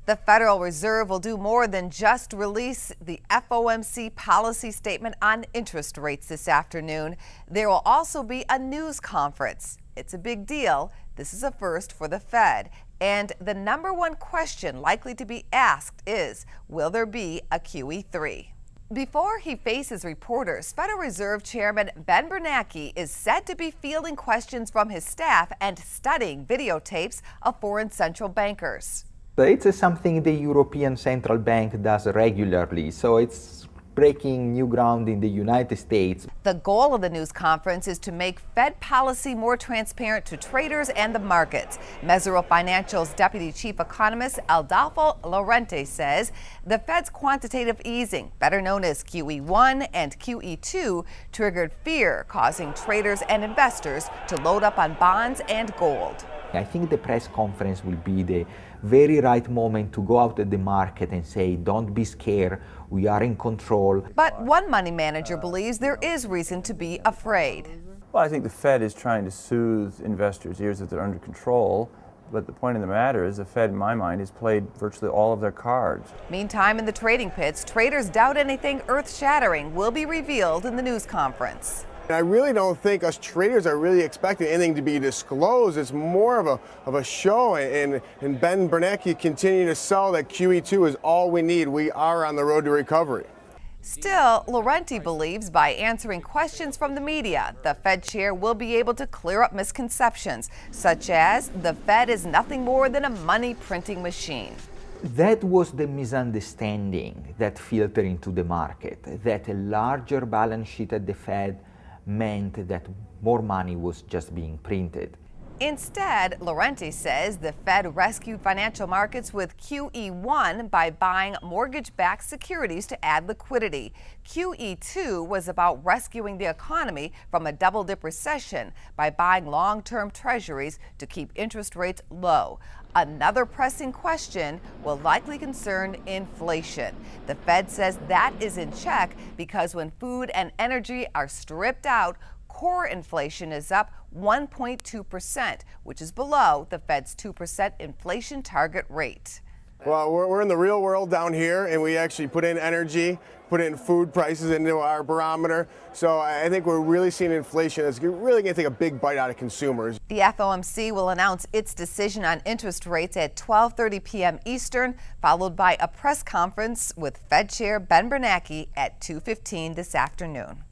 The Federal Reserve will do more than just release the FOMC policy statement on interest rates this afternoon. There will also be a news conference. It's a big deal. This is a first for the Fed. And the number one question likely to be asked is, will there be a QE3? Before he faces reporters, Federal Reserve Chairman Ben Bernanke is said to be fielding questions from his staff and studying videotapes of foreign central bankers. It's something the European Central Bank does regularly, so it's breaking new ground in the United States. The goal of the news conference is to make Fed policy more transparent to traders and the markets. Mesirow Financial's Deputy Chief Economist Adolfo Lorente says the Fed's quantitative easing, better known as QE1 and QE2, triggered fear, causing traders and investors to load up on bonds and gold. I think the press conference will be the very right moment to go out at the market and say, don't be scared, we are in control. But one money manager believes there is reason to be afraid. Well, I think the Fed is trying to soothe investors' ears that they're under control. But the point of the matter is the Fed, in my mind, has played virtually all of their cards. Meantime, in the trading pits, traders doubt anything earth-shattering will be revealed in the news conference. I really don't think us traders are really expecting anything to be disclosed. It's more of a show, and Ben Bernanke continuing to sell that QE2 is all we need. We are on the road to recovery. Still, Lorente believes by answering questions from the media, the Fed chair will be able to clear up misconceptions, such as the Fed is nothing more than a money printing machine. That was the misunderstanding that filtered into the market, that a larger balance sheet at the Fed meant that more money was just being printed. Instead, Lorente says the Fed rescued financial markets with QE1 by buying mortgage-backed securities to add liquidity. QE2 was about rescuing the economy from a double-dip recession by buying long-term treasuries to keep interest rates low. Another pressing question will likely concern inflation. The Fed says that is in check because when food and energy are stripped out, core inflation is up 1.2%, which is below the Fed's 2% inflation target rate. Well, we're in the real world down here, and we actually put in energy, put in food prices into our barometer. So I think we're really seeing inflation that's really going to take a big bite out of consumers. The FOMC will announce its decision on interest rates at 12:30 p.m. Eastern, followed by a press conference with Fed Chair Ben Bernanke at 2:15 this afternoon.